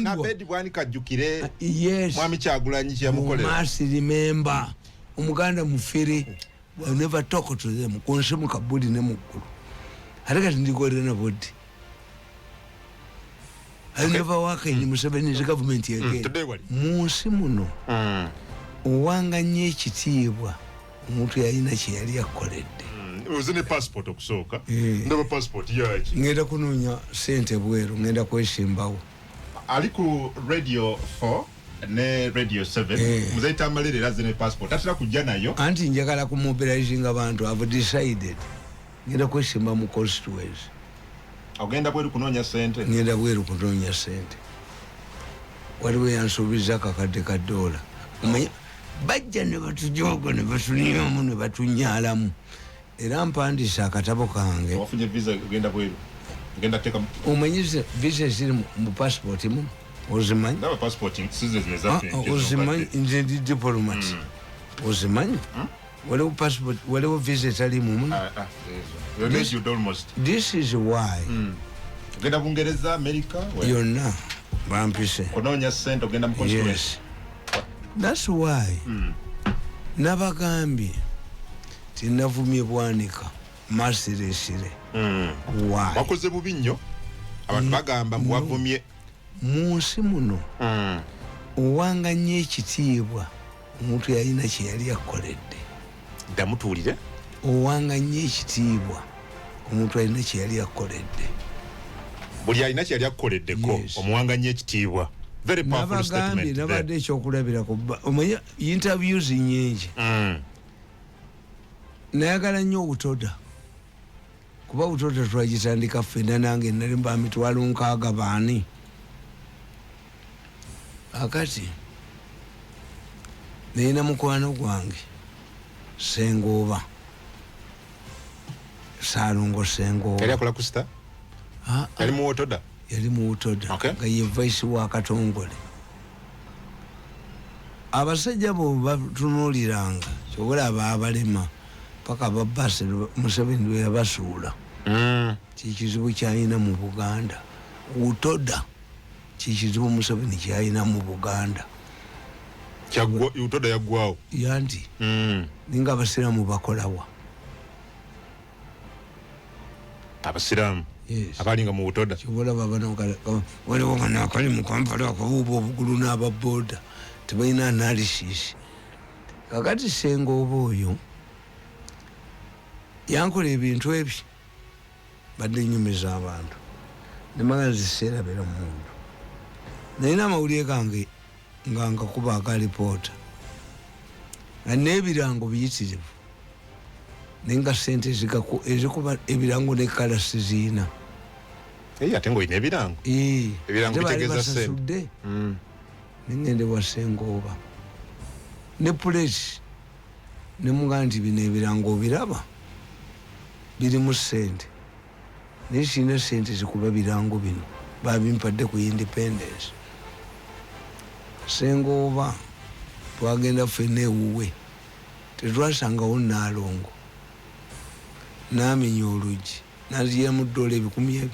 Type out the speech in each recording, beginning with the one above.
na bedi bwani kajukire yes mwami Kyagulanyi kyamukolera must remember umuganda mufere I never talk to them konse mukabudi ne mukuru haraka ndikore na body I never work in Museveni's government again munsi muno uwanganye ekitiibwa omuntu yalina kye yali yakoledde uzine passport okusoka ndaba passport yaki ngenda kunoonya sente bweru ngenda kwesimbawo ali ku radio 4 ne radio 7 muzaita amalere lazine passport atira kujja nayo anti njagala ku mobilizing abantu have decided ngenda kwesimba mu constituency agenda bweru kunoonya sente ngenda bweru kunoonya sente waliwo yansuubiza kakadde ka dola bajja ne batujogo ne batunyamu ne batunyalamu era mpandisa akatabo kange wafunye visa genda bweru genda teka umanyize visa ziri mu passport mu ozimanyi na passport sizes nezafe ozimanyi nje ndi diplomat ozimanyi wale passport wale visa tali mu you almost this is why genda Bungereza America yonna bampise kononya sente genda mu constituency that's why nabagambye tinavumye bwanika masiresire why bakoze bubi nnyo abantu bagamba mwavumye munsi muno uwanganye ekitiibwa omuntu yalina kye yali yakoledde damutuulire uwanganye ekitiibwa omuntu yalina kye yali yakoledde buli alina kye yali yakoleddeko omuwanganye ekitiibwa very powerful statement nabadde ekyokulabira ku omanya interviews nyingi nayagala nnyo obutoda kuba obutoda twagitandika ffenna nange nali mba mitwalo 6 baani akati nina mukwano gwange Sengooba Saalongo Sengooba yali akola ku star yali mu otoda yali mu otoda nga ye vice wa Katongole abasajja bo batunuuliranga kyobola abalema paka babase Museveni lwe yabasuula kikizibu kyalina mu Buganda utoda kikizibu Museveni kyalina mu Buganda kyagwa utoda yaggwawo yanti ninga abasiraamu bakolawa abasiraamu abalinga mu utoda kyobola babano waliwo kana akali mu Kampala akabuuba obugulu n'ababoda tebalina analysis kakati Sengooba oyo yankola ebintu ebyo badde nyumiza abantu nemagazi seerabira mundu nalina amawulire gange nga nkakuba akalipoota nga n'ebirango biyitirivu naye nga sente ezikuba ebirango ne kala siziina ate ng'olina ebirango bitegeeza sente nengende wa Sengooba ne pulesi nemugaa nti bino ebirango obiraba birimu sente naye sirina sente zikuba birango bino babimpadde ku independence Sengooba twagenda ffenna ewuwe tetwasangawo Naalongo n'amenya oluggi n'aziyemu $100 ebyo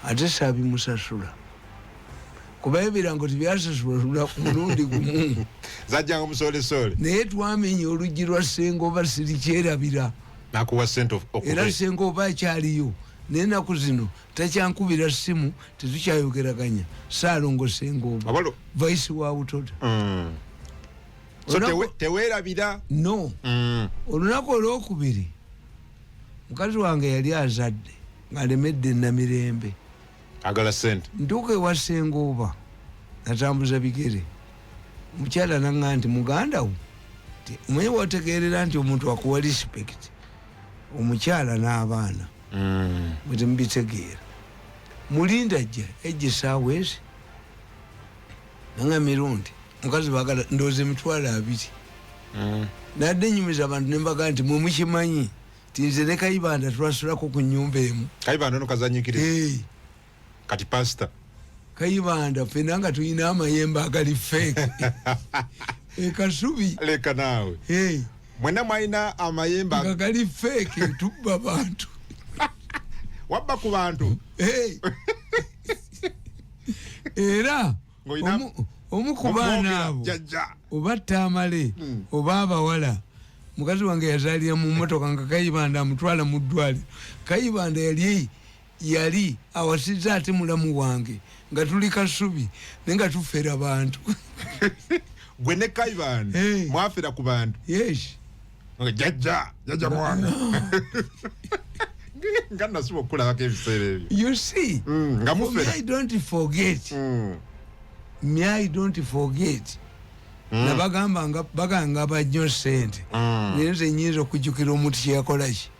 ate saabimusasula kuba ebirango tibyasasula ku mulundi gumu zajjanga musolesole naye twamenya oluggi lwa Sengooba sirikyerabira nakuwa sente era Sengooba akyaliyo naye ennaku zino takyankubira ssimu tetukyayogeraganya Saalongo Sengooba vice wa Butoda so teweerabira no olunaku olwokubiri mukazi wange yali azadde ng'alemedde Namirembe agala sente ntuuka ewa Sengooba natambuza bigere mukyala naŋŋa nti muganda wo omanyi wategeerera nti omuntu akuwa respect omukyala n'abaana bwe temubitegeera mulinda ajja ejja essaawa ezi naŋŋa mirundi mukazi bagala ndooza $200 nadde enyumiza abantu nembaga nti mwe mukimanyi ti nze ne Kayibanda twasulako ku nnyumba emu Kayibanda ono kazanyikiriza kati pastor Kayibanda ffenna nga tulina amayembe agali fake ekasubi leka naawe mwena mwalina amayembe nga gali fake tubba bantu wabba ku bantu era omukubaana abo oba Tamale oba abawala mukazi wange yazaalira mu mmotoka nga Kayibanda amutwala mu ddwaliro. Kayibanda yali awasizza ate mulamu wange nga tuli Kasubi naye nga tufera bantu. Gwe ne Kayibanda mwafera ku bantu. Yes. Jajja mwana. Ngana sibo kula ebiseera ebyo. You see, nga mufera. I don't forget. I don't forget. Na baganga bajjo sente. Nze nyinza okujjukira omuntu kye yakola ki.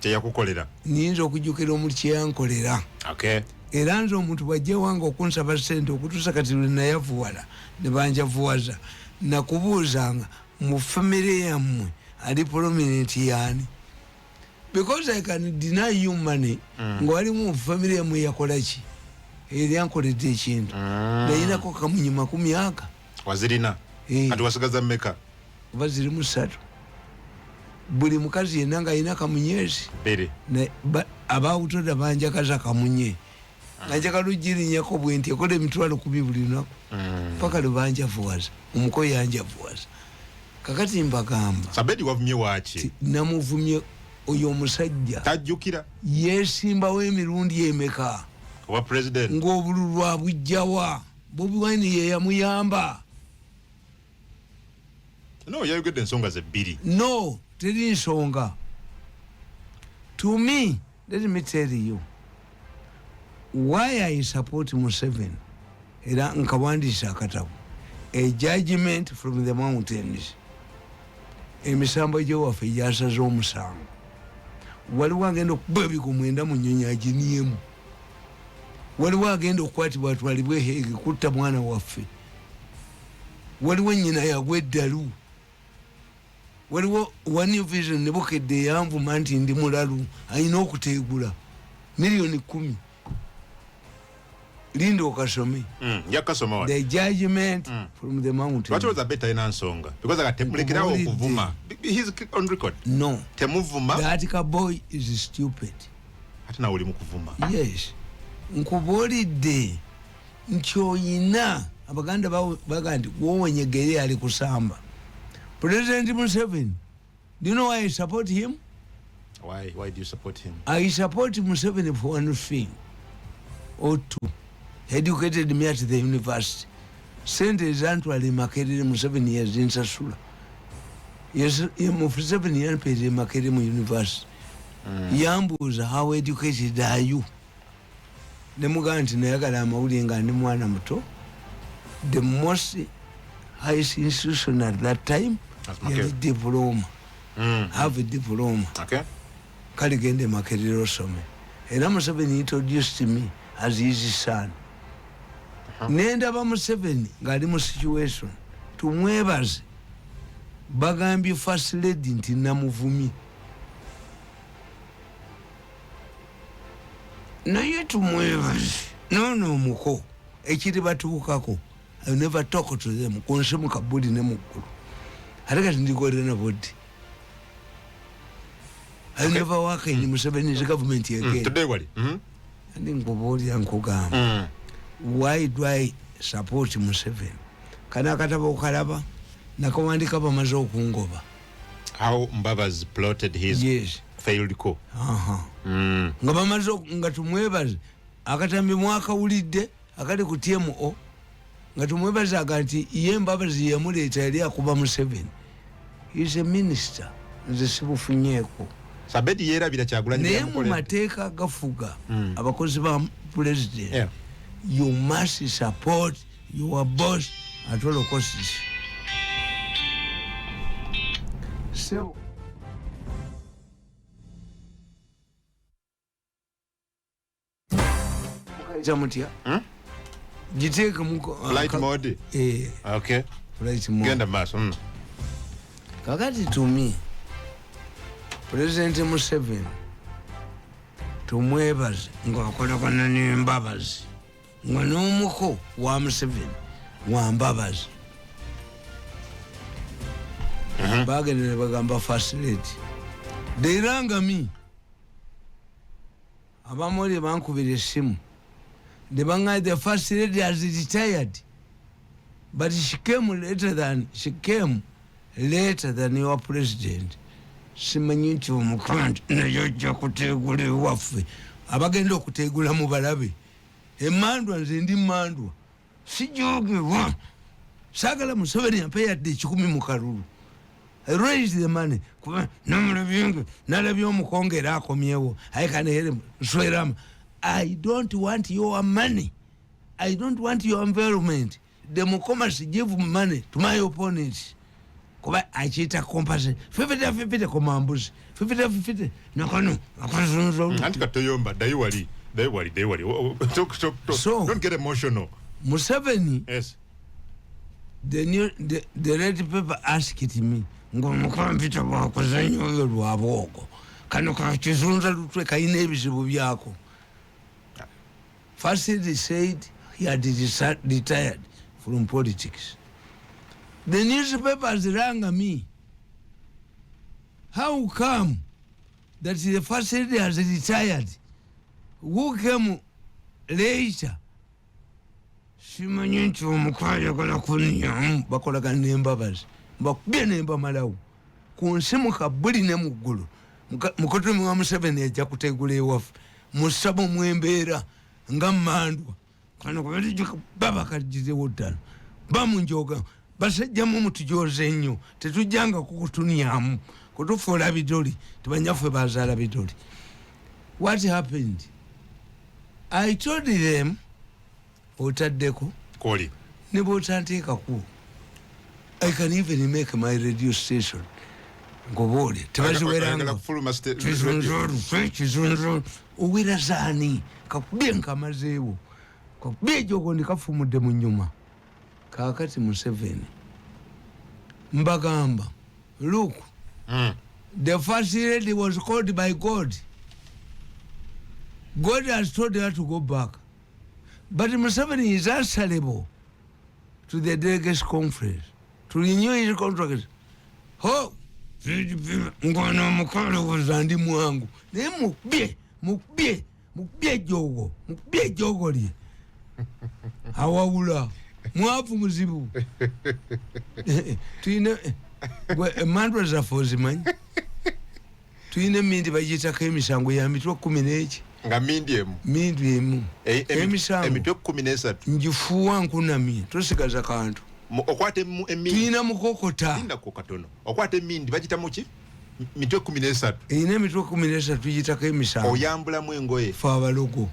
Kye yakukolera. Nyinza okujjukira omuntu kye yankolera. Okay. Era nze omuntu bajje wange okunsaba sente okutuusa kati lwe nayavuwala ne banjavuwaza. Nakubuuzanga mu family yammwe ali prominent yani. Because I can deny you money. Ngwali mu family yammwe yakola ki. Eri yankoledde ekintu. Nayinako kamunyima ku myaka. Wazirina. Ati wasigaza mmeka? Baziri musatu. Buli mukazi yenna nga ayina kamunyezi. Bere. Abawutoda banjakaza kamunye. Najaka lujirinyako bwenti ekole emitwalo 10 buli lunaku. Paka lwe banjavuwaza. Omuko yanjavuwaza. Kakati mbagamba. Sabedi wavumye waaki? Namuvumye oyo omusajja. Tajjukira. Yesimbawo emirundi emeka. Owa president. Ng'obululu abujjawa. Bobi Wine ye yamuyamba. No, yayogedde ensonga ze bbiri. No, teri nsonga. To me, let me tell you why I support Museveni. Era nkawandiisa akatabo. A judgment from the mountains. Emisambo gy'ewaffe gyasaze omusango. Waliwo agenda okuba ebigo 9 mu nnyonyi aginiemu. Waliwo agenda okukwatibwa atwalibwe Heege kutta mwana waffe. Waliwo nnyina yagwa eddalu. Waliwo One Vision ne Bukedde yanvuma nti ndi mulalu ayina okuteegula $10,000. Linda okasome. Yakasoma wa. The judgment from the mountain. What was a better in ansonga? Because I can take it out of Vuma. He's on record. No. Temuvuma. The Attica boy is stupid. Atina uli mukuvuma. Yes. Nkubolidde nkyoyina abaganda bagandi wowenyegere ali kusamba. President Museveni, do you know why I support him? Why do you support him? I support Museveni for one thing or two. Educated me at the university. Sente zantwali makerere Museveni yazinsasula. Yes, Museveni yanpere makerere mu university. Yambuuza, how educated are you? Nemuga nti nayagala amawulire nga ndi mwana muto. The most highest institution at that time yali diploma. Have a diploma. Okay. Kali gende makerere osome. Era Museveni introduced me as his son. Nendaba Museveni ngali mu situation tumwebaze bagambye first lady nti namuvumi naye tumwebaze nono muko ekiri batuukako. I never talk to them konshemu kabudi ne mukulu haraka ndikolera na body. I never work in Museveni's government again. Today wali. Andi nkuboli ankugamba. Why do I support Museveni? Kana kataba okalaba nakawandika bamaze okungoba. How Mbabazi plotted his failed coup. Nga bamaze nga tumwebaze akatambi mwaka ulidde akali ku TMO nga tumwebaze aganti ye Mbabazi yamuleeta yali akuba Museveni. He is a minister. Nze sibufunyeko. Sabedi yerabira Kyagulanyi naye mu mateeka gafuga abakozi ba president. Yeah. You must support your boss at all costs. So, jiteke muko flight mode. Okay. Flight mode. Genda maso. Kakati to me, President Museveni tumwebaze ngakola kana ne Mbabazi. Ng'omuko wa Museveni wa Mbabazi. Bagenda bagamba first lady. They rang me. Abamoli bankubira essimu. The Bangai, the first lady has retired. But she came later than your president. Simanyitu mukant na yoja kutegule wafe. Abagenda okutegula mu balabe. Emandwa nze ndi mandwa. Sijoge wa. Sagala Museveni yapeyadde 10 mu kalulu. I raised the money. Namulabyenga nalabyo omukongera akomyewo. Ayikanere nswerama. I don't want your money. I don't want your environment. The Mukomas give money to my opponents. Kuba achita compensation 50-50 komambuzi 50-50 nakano anti katoyomba daiwali so don't get emotional. Museveni, yes, the red paper asked me ngomukwambita bakuzanyo oyo lwaboko kano kakizunza lutwe kaine ebizibu byako. First he said he had retired from politics. The newspapers rang me. How come that the first lady has retired? Who came later? Simanyinti omukwaya kola kunya bakola kanemba basi. Bakubye nemba malawu. Kunsimu kabuli ne mugulu. Mukoto mu Museveni ajja kutegula ewafu. Musabo mwembeera nga mandwa. Kano kubali baba kajize wotana. Bamunjoga. Basajja mu mutujoze nnyo tetujjanga kukutunyamu kutufuula bidoli tubanyaffe bazaala bidoli. What happened? I told them otaddeko koli ne botanteekako. I can even make my radio station ngoboole tebaziweranga kizunzolu owera zaani kakubye nkamazeewo kakubye ejogo ndikafumudde mu nnyuma. Kakati Museveni mbagamba, look, the first lady was called by God. God has told her to go back, but Museveni is answerable to the delegates conference to renew his contract. Ho ngono mukolo wazandi mwangu ne mukbye jogo li hawawula mwafu muzibu. Tuine mandwa za fozi manyi. Tuine mindi bajitako emisango ya mitwe 11 nga mindi emu emisango emitwe 13 njifuwa nkunamye tosigaza kantu okwate mu emindi tuina mukokota tinda ko katono okwate mindi bajita muki mitwe 13 ine mitwe 13 tujitako emisango oyambula mu engoye fa abalogo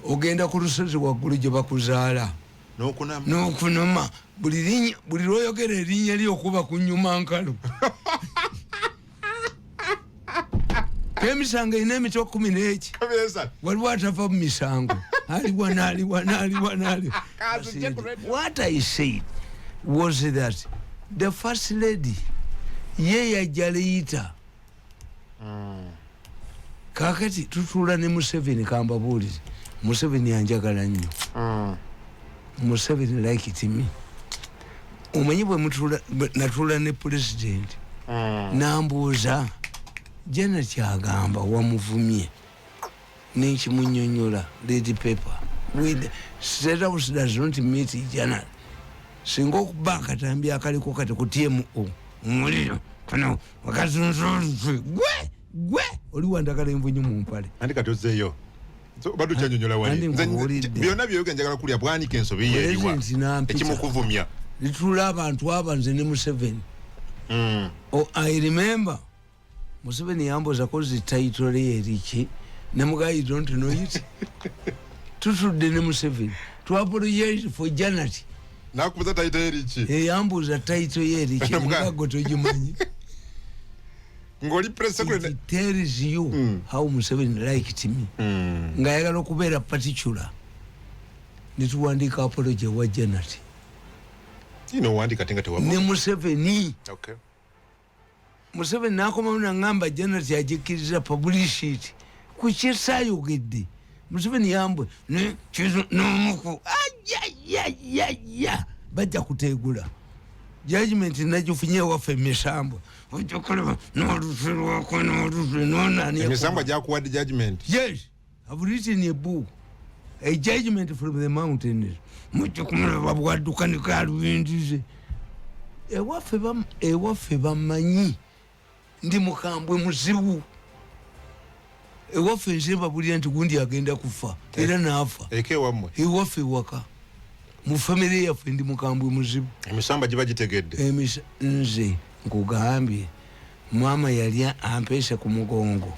ogenda ku lusozi waggulu gye bakuzaala n'okunoma buli lwoyogera erinnya lyokuba ku nnyuma nkalo. Emisango ina emitwe 11 waliwo atava mu misango aliwa. What I said was that the first lady ye yajja leeta. Kakati tutuula ne Museveni kambabuulize. Museveni anjagala nnyo. Museveni like it me. Omanyi bwe natuula ne president nambuuza jana kyagamba wamuvumye n'ekimunnyonnyola red paper with State House does not meet jana singa okuba akatambi akaliko kati kutye omuliro kano wakazunzoluzwe gwe oli wandagala envunyu mu mpale andi katozeeyo so bado kyanyonyola wali byonna byoyoga njagala kulya bwanika ensobi yeeriwa ekimukuvumya litula abantu abanze ne Museveni. I remember Museveni yamboza kozi title eriki ne mugayi don't know it. Tutudde ne Museveni to apologize for Janet nakubuza title eriki yamboza title eriki mugago tojimanyi ngoli press secretary tells you how Museveni liked me ngayagala okubeera particular nituwandika apology wa Janet wandika tenga tewa ne Museveni. Okay. Museveni nakoma ngamba Janet ajikiriza publish it kukyesayogedde. Museveni yambwe ne kizo nomuko bajja kutegula judgment najufunye wafe misambo ojokola n'oluzirwa kono n'oluzirwa nani misambo jakuwadde judgment. Yes, I've written a book a judgment from the mountains. Muchukumira babwadukani kalubindize. Ewaffe bamanyi ndi mukambwe muzibu. Ewaffe nze babulira nti gundi agenda kufa era naafa. Eke wamwe. Ewaffe waka. Mu family yaffe ndi mukambwe muzibu. Emisamba gibagitegedde. Nze nkugambye mama yali ampesa ku mugongo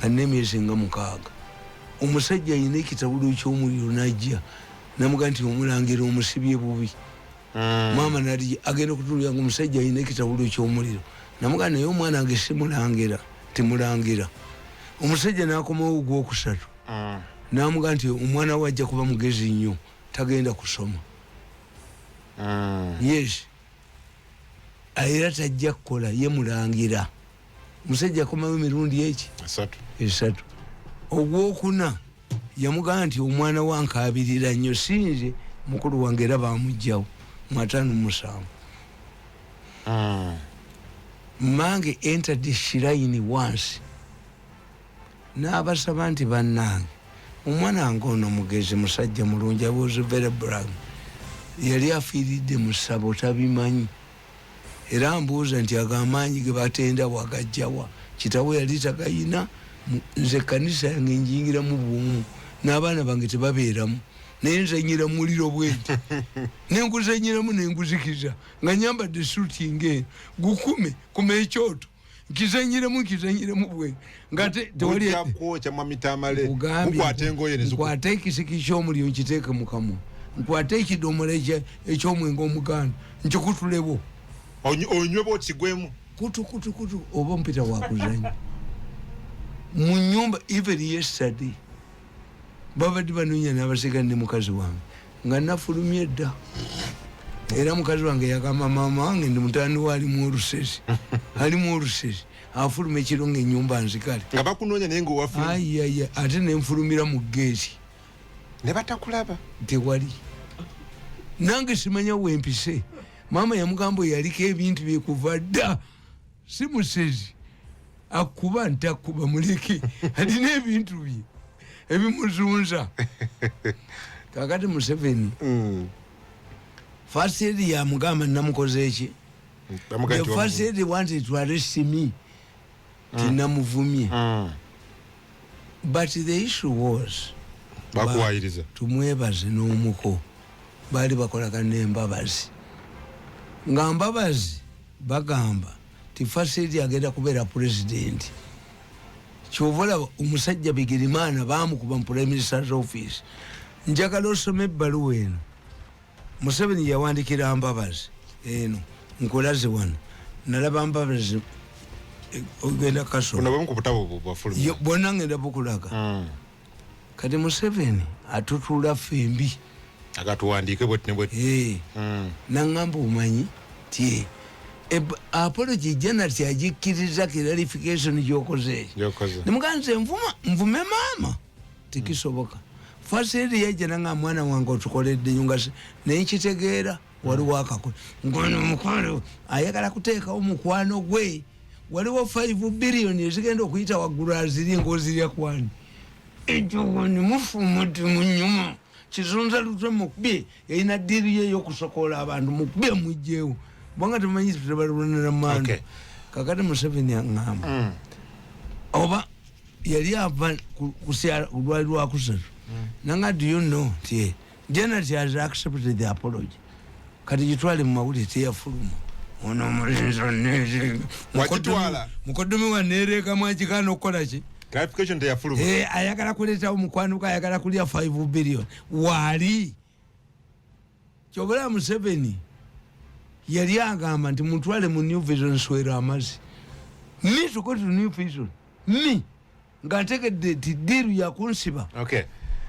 anemyezi nga 6. Omusajja yina ekitawulo ky'omuliro najja namuga nti omulangira omusibye bubi. Mama nali agenda kutulya ngo omusajja yina ekitawulo ky'omuliro namuga naye omwana wange simulangira timulangira. Omusajja n'akomawo ogwokusatu namuga nti omwana we ajja kuba mugezi nnyo tagenda kusoma. Yes. Era tajja kukola ye mulangira. Musajja akomawo emirundi eki 3. Ogwokuna yamugamba nti omwana wankabirira nnyo sinze mukulu wange era bamugjawo mu 57. Mange entered the shrine once. N'abasaba nti bannange omwana wange ono mugezi musajja mulungi was very brave. Yali afiiridde mu ssabo tabimanyi. Era mbuuza nti agamaanyi ge batenda wagajjawa kitawe yali tagayina. Nze kanisa yange njingira mu buumu n'abaana bange tebabeeramu naye nzanyira muliro bwenti nenguzanyiramu nenguzikiza nga nyambadde suuti ng'eno gukume kuma ekyoto nkizanyiramu bwenti nga tewali nkwate ekisiki ky'omuliro nkiteeke mu kamwa nkwate ekidomola eky'omwenge omuganda nkikutulebo onywe bw'okigwemu kutu oba mpita wakuzanya mu nyumba. Even yesterday babadde banoonya n'abaseka ne mukazi wange nga nafulumye dda era mukazi wange yagamba mama wange ndi mutani we alimu olusesi afuluma ekiro ng'ennyumba nzikale nga bakunoonya naye ng'owafuluma ayaya ate nenfulumira mu geeti ne batakulaba tewali nange simanya wempise. Mama yamugamba yaliko ebintu byekuva dda si musezi akuba ntakuba muleke alina ebintu bye ebimuzunza. Kakati Museveni first aid yamugamba namukoze eki. The first aid wanted to arrest me tinamuvumye. But the issue was bakuwayiriza tumwebaze n'omuko baali bakolagana n'embabazi nga mbabazi bagamba ti first aid agenda kubeera president. Kyovola omusajja Bigirimana bamukuba mu prime minister's office. Njagala osome ebbaluwa eno Museveni yawandikira Mbabazi eno nkolaze wano nalaba Mbabazi ogenda kasoma bonna ngenda bukulaga. Kati Museveni atutula fembi akatuwandiike bweti ne bweti nangamba omanyi ti apology general agikkiriza clarification gyokoze nemuganze nvume mama tikisoboka. First aid yajja nanga mwana wange otukoledde nyunga naye nkitegeera waliwo akakola ngono mukwano ayagala kuteekawo mukwano gwe waliwo 5 billion ezigenda okuyita waggulu aziri ng'ozirya kwani ekyo ni mufumuti mu nnyuma kizunza lutwe mukubye yalina ddiiri ye y'okusokola abantu mukubye mujjeewo bonga temanyi tebalulwanira manda. Kakati Museveni aŋŋamba oba yali ava kusyala olwali lwakusatu nanga do you know ti Janet has accepted the apology. Kati gitwale mu mawulire teyafuluma ono omulinzi onneeze mukoddomi wanneereeka mwakikaana okukola ki clarification teyafuluma ayagala kuleetawo mukwano gwe ayagala kulya 5 billion waali kyobula Museveni yali agamba nti mutwale mu New Vision nswera amazzi mi tuko tu New Vision mi nga ntegedde ti diiru yakunsiba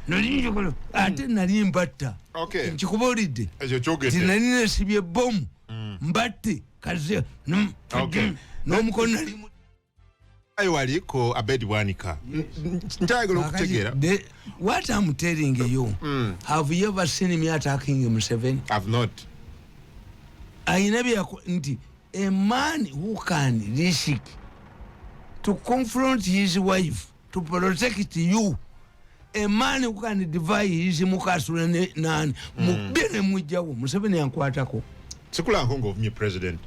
nolinjogolo ate nali mbatta nkikubuulidde ti nali nesibye bomu mbatte kaze n'omukono nali ayo waliko Abedi Bwanika njagala okutegeera what I'm telling you. Have you ever seen me attacking Museveni? I've not. Nti a man who can risk to confront his wife to protect you a man who can divide his mukasula nani mubene mujjawo Museveni yankwatako sikula nkongo of me president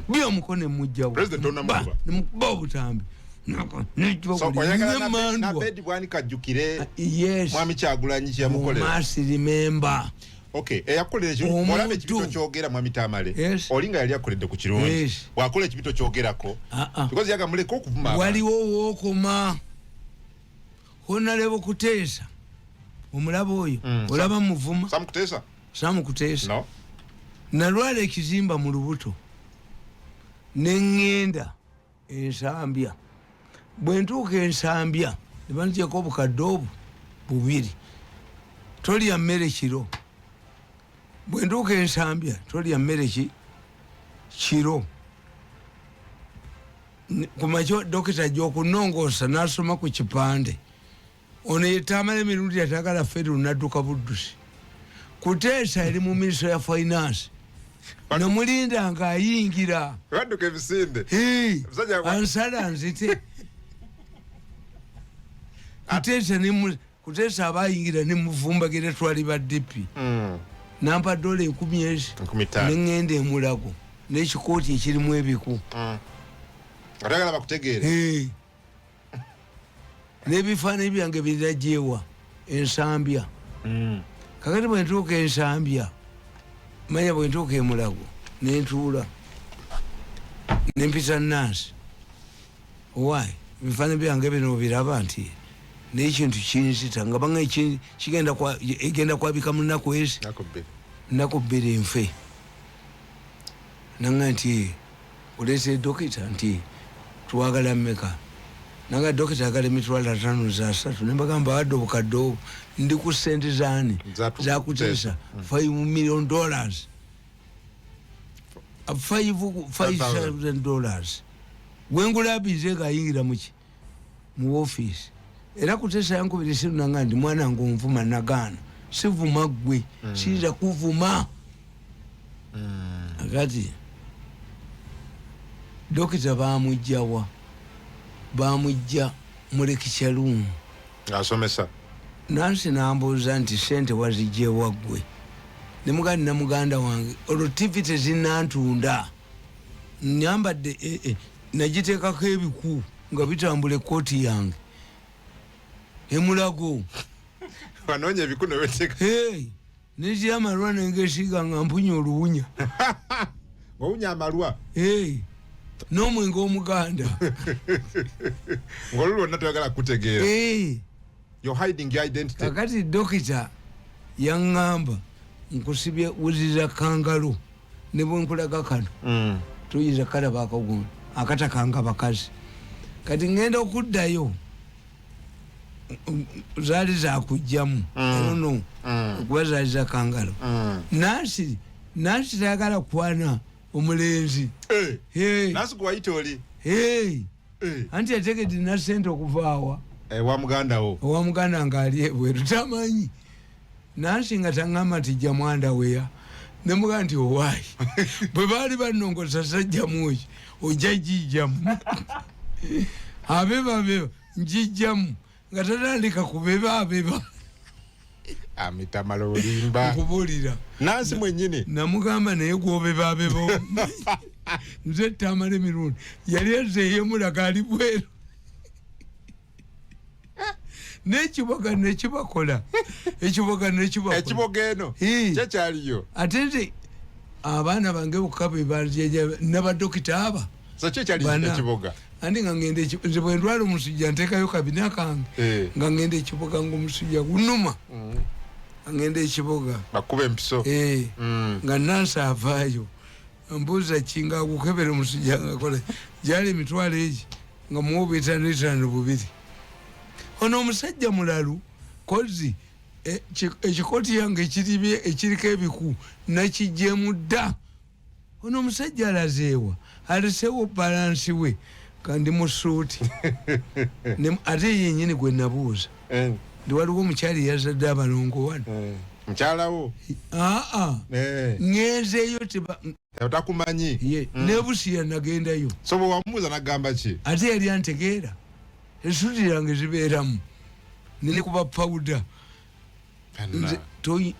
biyo mukone mujjawo president onamuba nimukuba obutambi so oyagala na bedi bwani kajukire yes mwami Kyagulanyi kyamukolera must remember okay eyakolera ekyo olabe ekibito kyogera mwami Tamale olinga yali akoledde ku kirungi wakola ekibito kyogerako because yaga muleko okuvuma waliwo wokoma honalebo kuteesa omulabo oyo olaba muvuma samu kuteesa no nalwala ekizimba mu lubuto nengenda ensambya bwentuuka ensambya nebanjeko obukadde obwo bubiri tolya mmere kiro bwentuuka ensambya tolya mmere kiro kumakyo dokita gyokunongoosa nasoma ku kipande ono yetamala emirundi yatagala federal nadduka buddusi kuteesa eri mu ministry ya finance nomulinda nga ayingira wadduka ebisinde ansala nzite kuteesa abayingira nemuvumbagira twali ba DP nampa dola 10 nengenda emulago n'ekikooti ekirimu ebiku atagala bakutegeere n'ebifaananyi byange birirajeewa ensambya kakati bwentuuka ensambya manya bwentuuka emulago nentuula nempita nansi owayi ebifaananyi byange bino biraba nti n'ekintu kinzita nga banga egenda kwabika mu nnaku ezi nnaku bbiri nfe nanga nti oleese dokita nti twagala mmeka nanga dokita agala emitwalo 5 za 3 nembagamba wadde obukadde obwo ndi ku sente zaani zakuteesa $5 million $5,000 wengulabize gayingira muki mu office era kuteesa yankubira siru nanga ndi mwana ngo nvuma nagaana sivuma gwe siza kuvuma akati dokita bamujja mulekichalumu asomesa nansi nambuuza nti sente wazijjewa ggwe nemugandi na muganda wange olwo TV tezinantunda nyambadde nagiteekako ebiku nga bitambula ekkooti yange emulago wanoonya ebiku neweteeka nezira amalwa nengesiiga nga mpunya oluwunya owunya amalwa n'omwenge omuganda ng'olwo lwonna toyagala kutegeera you're hiding your identity kakati dokita yaŋŋamba nkusibye wuzira kangalo ne bwenkulaga kano tuyinza kalaba akagundi akatakanga bakazi kati ngenda okuddayo zaali zakujjamu ono okuba zaali za kangalo nansi tayagala kwana omulenzi nasi kuwaita oli anti yategedde na sente okuvaawa wa muganda nga ali ebweru tamanyi nansi nga taŋŋamba nti jja mwanda weya nemuga nti owaayi bwe baali banongoza sajjamu eki ojja jijjamu abeba njijjamu nga tatandika kubeba amitamala olimba nkubuulira nansi mwennyini namugamba naye gwobeba nze tamala emirundi yali ezeyemulaga ali bweru n'ekiboga nekibakola ekiboga eno kyekyaliyo ate nze abaana bange bokka bebajeja n'abadokita aba ekiboga andi nga ngende nze bwe ndwala omusujja nteekayo kabina kange nga ngende ekiboga ng'omusujja gunuma ngende ekiboga bakuba empiso nga nansi avaayo mbuuza kinga agukebera omusujja ngakola gyali emitwalo egi nga muwoba 5 ono omusajja mulalu kozi ekikooti yange ekiriko ebiku nakijjemu dda ono omusajja alazeewa aleseewo balansi we kandi mu suuti ate yennyini gwe nabuuza ndi waliwo omukyali yazadde abalongo wano mukyalawo ngenzeeyo takumanyi nebusiya nagendayo so bwe wamubuuza nagamba ki ate yali antegeera esuuti yange zibeeramu nene kuba powder toi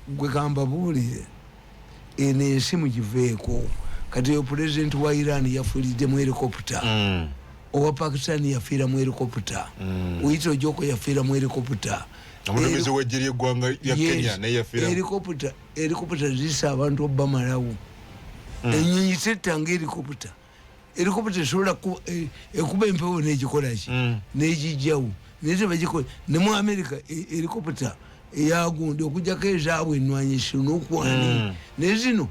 gwe kamba bulire ene simu jiveeko kati yo president wa Iran yafulide mu helicopter owa Pakistan yafira mu helicopter uito joko yafira mu helicopter amulemeze wejeri gwanga ya Kenya na yafira helicopter zisa abantu obamalawo enyinyi setanga helicopter sola ku ekuba empewo nejikola ki nejijawo nete bajiko ne mu America helicopter yagundi okujja kezaabwe enwanyisho n'okwani nezino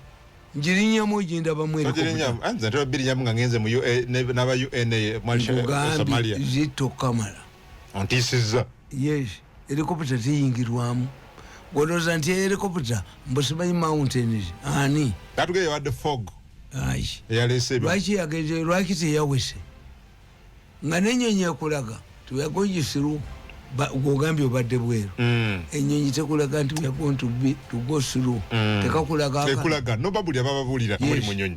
njirinya moji ndaba mwere njirinya anza ndo birinya ngangenze mu n'aba UN Somalia zito kamala antisiza yes helicopter tiyingirwamu godoza nti helicopter mbosimanyi mountains ani katuge ya the fog ai yalese lwaki yageje lwaki teyawese nganenyonyi ekulaga tuyagoji siru gogambye obadde bweru enyonyi tekulaga nti we are going to go through tekulaga no babuli ababulira muri munyonyi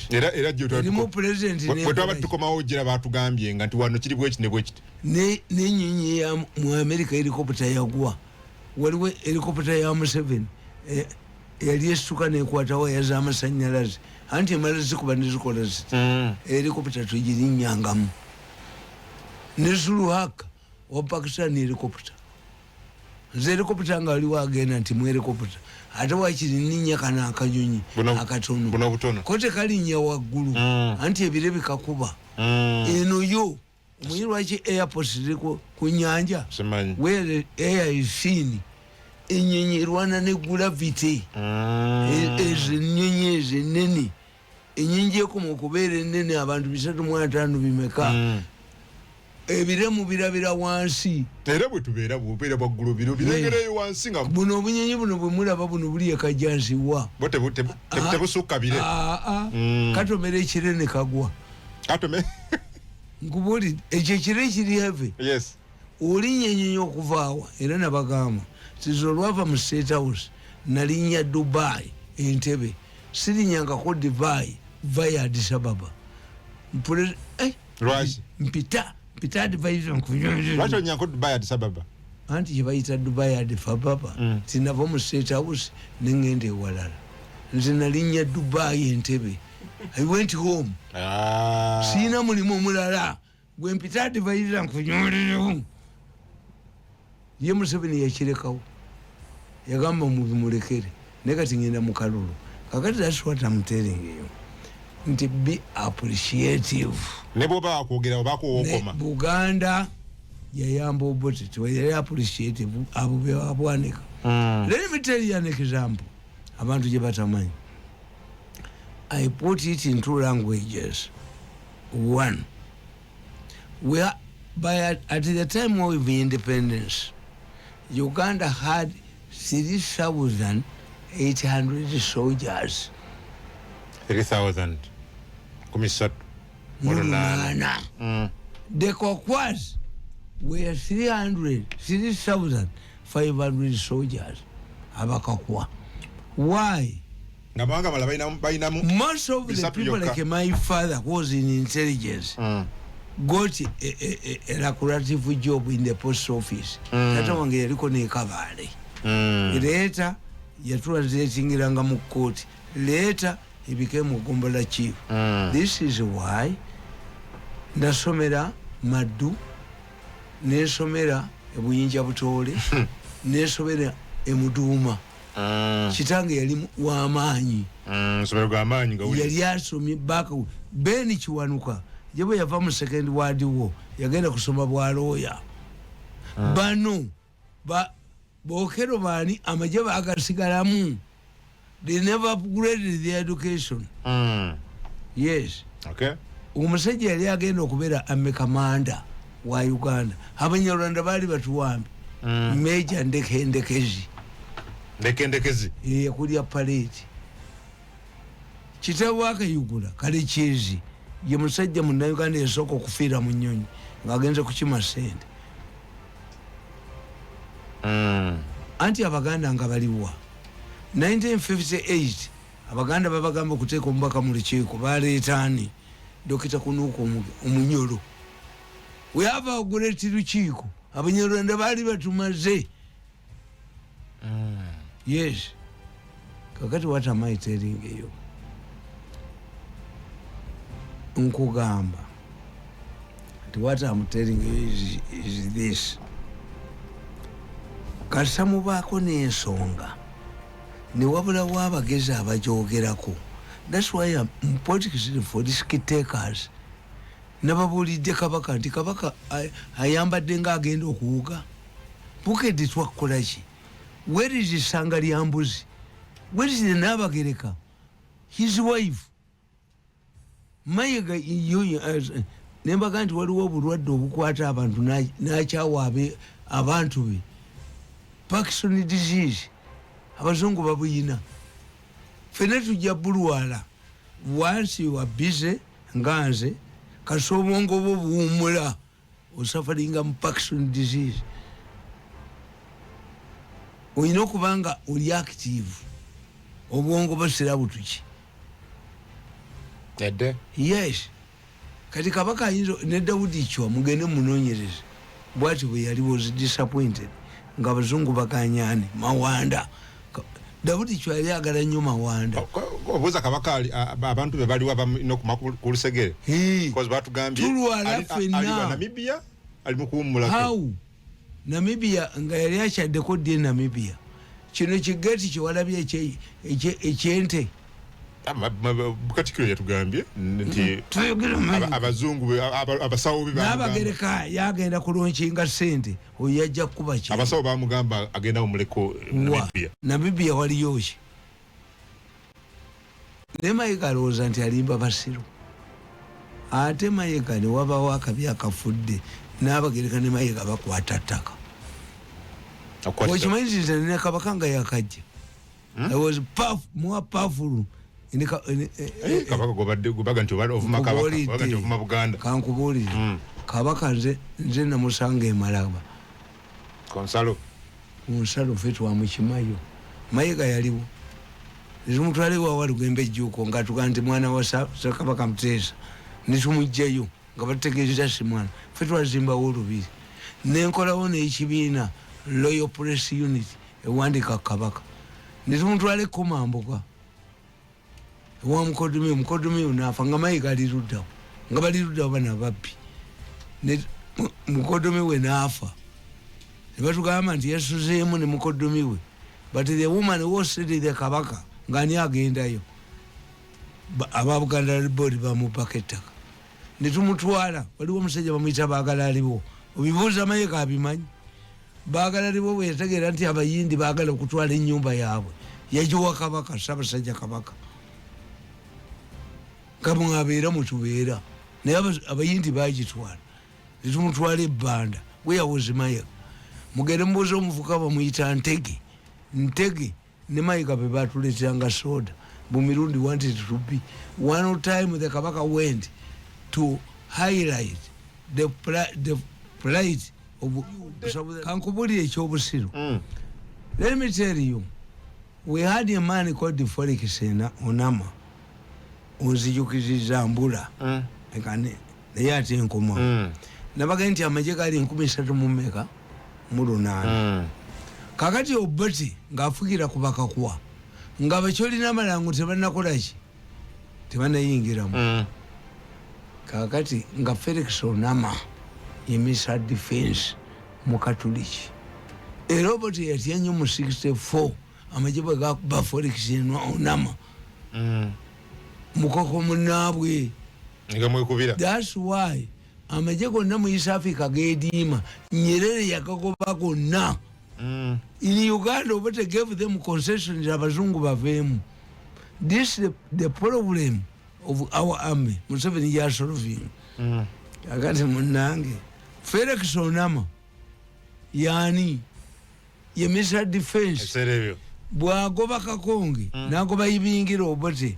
era jyo twatu president ne twaba tukoma ojira batugambye nga nti wano kiri bweki ne bweki nenyonyi ya mu America helicopter yagwa waliwe helicopter ya M7 yali esuka ne kwatawo yaza amasanyalazi anti emalazi kuba nezikola ziti helicopter tujirinnyangamu nezuluhaka wa Pakistan helicopter helicopter nga waliwo agenda nti mu helicopter ate wakiri ninya kana akanyonyi akatono kote kalinya waggulu anti ebire bikakuba eno yo omuyirwa ki airport ziriko ku nyanja where air is thin enyonyi rwana ne gravity ezinyonyi ezinene enyingi ekoma okubeera enene abantu 3.5 bimeka ebiremu birabira wansi era bwe tubeera bubeera bwaggulu biro birengereyo wansi nga buno obunyenyi buno bwe mulaba buno buli ekajansiwa tebusukka bire katomera ekire ne kagwa nkubuli ekyo ekire kiri heve olinya ennyonyi okuvaawa era nabagamba sizo olwava mu State House nalinnya Dubai Entebbe sirinyangako Dubai via Addis Ababa mpita advisor lwacho nyanko Dubai Addis Ababa anti kibayita Dubai Addis Ababa tinava mu State House nengende ewalala nze nalinnya Dubai Entebbe I went home sina mulimu omulala gwe mpita advisor nkunyulirewo ye Museveni yakirekawo yagamba mubimulekere nekati ngenda mu kalulu kakati that's what I'm telling you nti be appreciative nebo ba kwogera obako okoma Buganda yayamba obote yali appreciative abube abwanika let me tell you an example abantu je batamanyi I put it in 2 languages. One, we are at the time of independence, Uganda had 3,800 soldiers. 3,000. Commissioner. The Kokwas were 3,500 soldiers. Abakakwa. Why? Most of the people like my father was in intelligence got a lucrative job in the post office. Tata wange yaliko ne kabale. Later yatranslatingiranga mu court. Later he became Ogombola chief. This is why nasomera Maddu, nesomera ebuyinja butole, nesomera emuduuma. Chitange yali w'amaanyi somero g'amaanyi ngawuli yali asomye back Ben Kiwanuka yabwe yava mu second world war yagenda kusoma bwa lawyer bano bokero bani amajaba agasigalamu they never upgraded their education yes okay umusajja yali agenda okubeera amekamanda wa Uganda abanyarwanda bali batuwambi Major Ndekezi ndekezi yakulya parade kitabu akayugula kale kyezi ye musajja mu Uganda yasooka okufiira mu nnyonyi ng'agenze kukima ssente anti abaganda nga baliwa 1958 abaganda babagamba okuteeka omubaka mu lukiiko baleetaani Dokita Kunuuka Omunyolo we have a great lukiiko Abanyarwanda bali batumaze. Yes. Kakati what am I telling you? Nkugamba. What I'm telling you is this. Kasamu bako n'ensonga. Ne wabula wabageza abajoogerako. That's why I'm politics for these takers. Nababulidde Kabaka nti Kabaka ayambadde ng'agenda okuwuga. Bukedde twakola ki? Where is the Sanga Lyambuzi? Where is the Nabagereka? His wife. Mayiga nembaga nti waliwo obulwadde obukwata abantu n'akyawa abantu be. Parkinson disease. Abazungu babuyina. Fena tujja bulwala. Once you are busy, nganze, kasobongo bo buwumula. Osuffering from Parkinson disease. Oyina okubanga oli active. Obwongo basira butuki. Edde? Yes. Kati Kabaka ayinza ne Daudi Chwa mugende munonyereze. Bwati bwe yali was disappointed. Nga abazungu bakanyani Mawanda. Daudi Chwa yali agala nnyo Mawanda. Obuuza Kabaka abantu be baliwo ku Lusegere. Because batugambye ali Namibia ali mu kuwummulako. How? Namibia nga yali akyaddeko ddi Namibia. Kino kigeti kyewalabye ekyente. Bukatikiro yatugambye nti abazungu abasawo be Nabagereka yagenda kulonkinga ssente oyo yajja kukuba ki. Abasawo bamugamba agenda omuleko Namibia. Namibia waliyo ki? Ne Mayiga alowooza nti alimba basiru. Ate Mayiga ne wabawo akabi akafudde n'Abagereka ne Mayiga bakwata ttaka. Okimanyiiriza ne Kabaka nga yakajja. I was more powerful. Kabaka gubaga nti ovuma Kabaka nti ovuma Buganda. Kankubuulire. Kabaka nze namusanga e Malaba. Konsalo ffe twamukimayo. Mayiga yaliwo. Ezimutwale wa Walugembe Jjuuko nga tuga nti mwana wa Kabaka Muteesa. Ne tumugjayo nga bategeeza si mwana. Ffe twazimbawo olubiri. Nenkolawo n'ekibiina Loyal Press Unit ewandika Kabaka. Ne tumutwale Komamboga. Wa mukodomi naafa nga Mayiga aliruddawo. Nga baliruddawo bana babbi. Ne mukodomi we naafa. Ne batugamba nti yasuzeemu ne mukodomi we. But the woman was sitting the Kabaka nga ani agendayo. Aba Buganda Board bamupaka ettaka. Ne tumutwala waliwo omusajja bamuyita baagala aliwo. Obibuuza Mayiga abimanyi. Baagala aliwo bwe yategeera nti abayindi baagala okutwala ennyumba yaabwe. Yagiwa Kabaka, Ssaabasajja Kabaka. Kamu abeera mutubeera. Naye abayindi baagitwala. Ne tumutwala ebbanda. Where was Mayiga? Mugende mbuuza omuvuka bamuyita Ntege ne Mayiga be batuleetanga soda. Bumirundi wanted to be. One time the Kabaka went to highlight the plight of Kankubuli ekyobusiru. Let me tell you, we had a man called the Felix Onama. Onzijukizizza Mbula. Naye ate enkoma. Nabaga nti amagye gali 13 mu mmeka mu 8. Kakati Obote ng'afugira ku Bakakwa. Nga bakyolina amalango tebannakola ki? Tebannayingiramu. Kakati nga Felix Onama ye Minister Defense mu Katuliki. Era Obote yatya nnyo mu 64 amagye bwe gakuba Felix Onama. Mukoko munnaabwe. That's why amagye gonna mu East Africa geediima Nyerere yagagoba gonna. In Uganda, Obote gave them concessions abazungu baveemu. This is the problem of our army. Museveni yasolving. Akati munnange. Felix Onama yani ye Minister Defense. Bwagoba Kakonge nagoba ibingira Obote.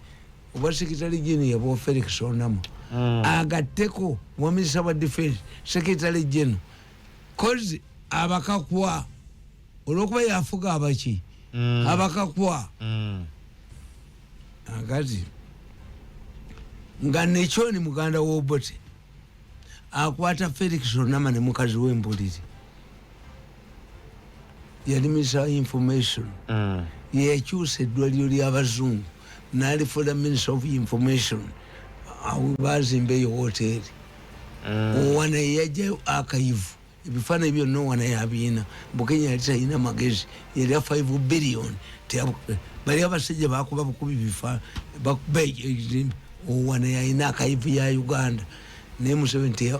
Oba Secretary General yabo Felix Onama. Agatteko wa Minister of Defense, Secretary General. Cause Abakakwa olwokuba yafuga abaki Abakakwa. Akati nga Nechoni muganda w'Obote akwata Felix Onama ne mukazi w'Embuliri yali minister information yekyusa eddwaliro ly'abazungu n'alifuula minister of information bazimba eyo hoteri Owana yajjayo akayivu ebifaananyi byonna Owana yabiina Bukenya yali talina magezi yali 5 billion bali abasajja bakuba bukubi bifa bakuba ekizimbe Owana yalina akayivu ya Uganda naye Museveni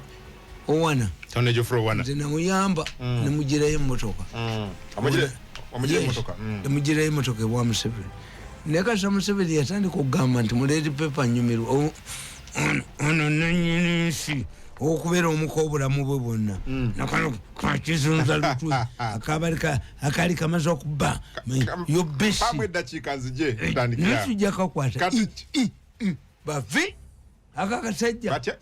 Owana nze namuyamba nemugirayo emmotoka nemugirayo emmotoka ewa Museveni naye kasa Museveni yatandika okugamba nti muleeti pepa nyumirwa ono nannyini nsi okubeera omuka obulamu bwe bwonna nakano kakizunza lutwe akali kamaze okuba yobesi netujja kakwata bavi akakasajja ojja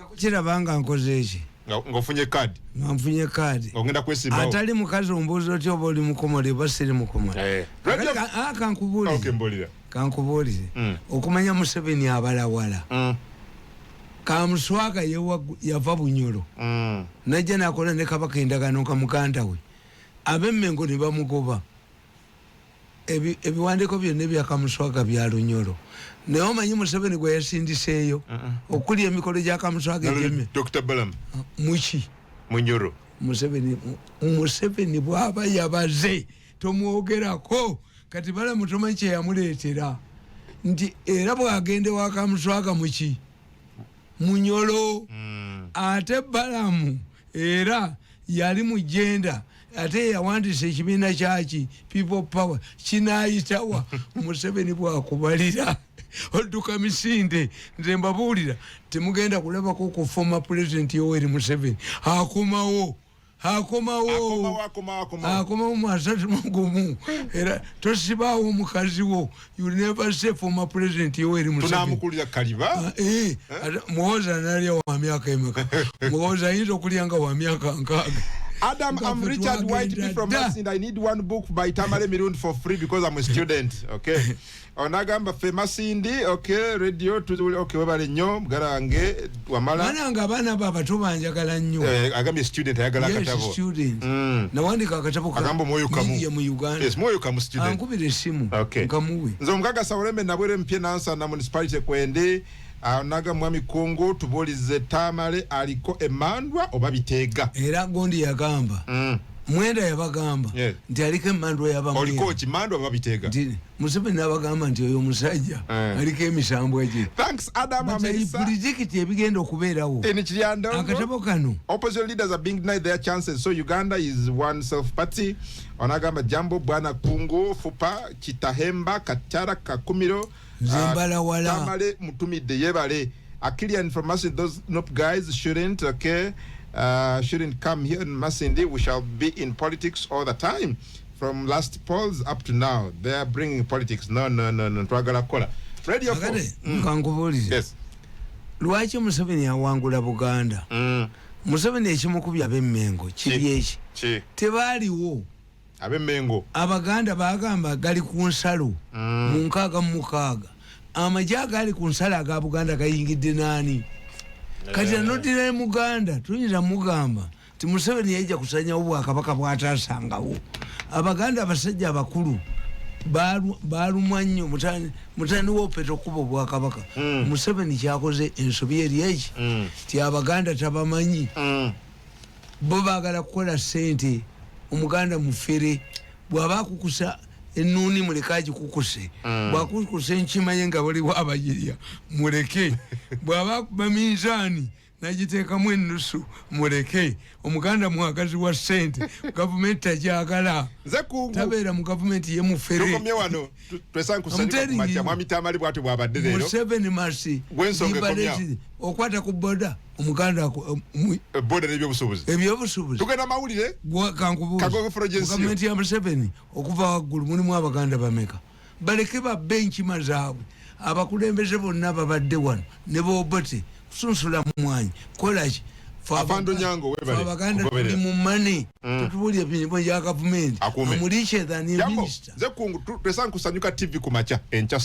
kukiraba nga nkoze eki ngofunye kadi nfunye kadi ogenda kwesimbawo atali mukazi ombuuza oti oba oli mukomole oba siri mukomole kankubuulire okumanya Museveni abalawala Kamuswaga yava Bunyoro najja nakola ne Kabaka endagaano ka muganda we ab'Emmengo ne bamugoba ebiwandiiko byonna ebya Kamuswaga bya Lunyoro naye omanyi Museveni gwe yasindiseeyo okuli emikolo gya Kamuswaga egyeme Dr. Balam muki Munyoro Museveni bw'aba yabaze tomwogerako kati Balamu tomanyi kye yamuleetera nti era bw'agende wa Kamuswaga muki Munyoro ate Balamu era yali mujenda ate yawandiisa ekibiina kyaki People Power kinaayitawa Museveni bw'akubalira odduka misinde nze mbabuulira temugenda kulabako ku former president Yoweri Museveni akomawo mu asatu mugumu era tosibaawo omukazi wo you never say former president Yoweri Museveni tunamukulira kaliba muhoza nalya wa myaka emeka muhoza ayinza okulya nga wa myaka nkaaga Adam, I'm Richard White from Masinde. I need one book by Tamale Mirun for free because I'm a student. Okay. Onagamba Masinde, okay, radio to okay, wabale nyo, garange, wamala. Mananga bana baba tuba njagala nyo. Agambe student, ayagala katabo. Yes, student. Na wandika katabo ka. Agambo moyo kamu. Media mu Uganda. Yes, moyo kamu student. Ankubire simu. Okay. Nkamuwe. Nzo mkaga sawureme nabwere mpye nansa na municipality kwende. Naga mwami Kongo tubolize Tamale aliko emandwa oba bitega era gondi yagamba mwenda yabagamba nti aliko emandwa yabamwe oliko kimandwa oba bitega nti Museveni nabagamba nti oyo musajja aliko emisambo eje thanks Adam Amerisa politiki ebigenda okubeerawo akatabo kano opposition leaders are being denied their chances so Uganda is one self party onagamba jambo bwana Kungu Fupa Kitahemba Kachara Kakumiro Zembala wala Tamale mutumide yebale Akili information those nope guys shouldn't come here in Masinde. We shall be in politics all the time from last polls up to now. They are bringing politics no twagala kola radio nkankubuulize yes lwaki Museveni awangula Buganda Museveni ekimukubya ab'Emmengo kiri eki tebaaliwo ab'Emmengo Abaganda bagamba gali ku nsalo mu nkaaga mu mukaaga amajja gali ku nsalo aga Buganda gayingidde naani kati anodira Muganda tuyinza mugamba ti Museveni yajja kusanya Obwakabaka bw'ataasangawo Abaganda abasajja abakulu balumwa nnyo mutani w'opeta okuba Obwakabaka Museveni kyakoze ensobi eri eki ti Abaganda tabamanyi bo baagala kukola ssente Omuganda mufere bw'aba akukusa ennuuni muleke agikukuse bw'akukusa enkimanye nga baliwo abagirya muleke bw'aba akuba minzaani nagiteekamu ennusu muleke Omuganda mwagazi wa ssente gavumenti tagyagala tabeera mu gavumenti ye mufere Museveni masi okwata ku boda Omuganda boda ebyobusuubuzi tugenda mawulire gavumenti ya Museveni okuva waggulu mulimu Abaganda bameka baleke babbe enkima zaabwe abakulembeze bonna babadde wano ne bobote kusunsula mu mwanya kolaki Afando Nyango webale Abaganda tuli mu mane tutubulya bintu bya gavumenti amuliche than minister ze kungu twesankusanyuka TV kumacha encha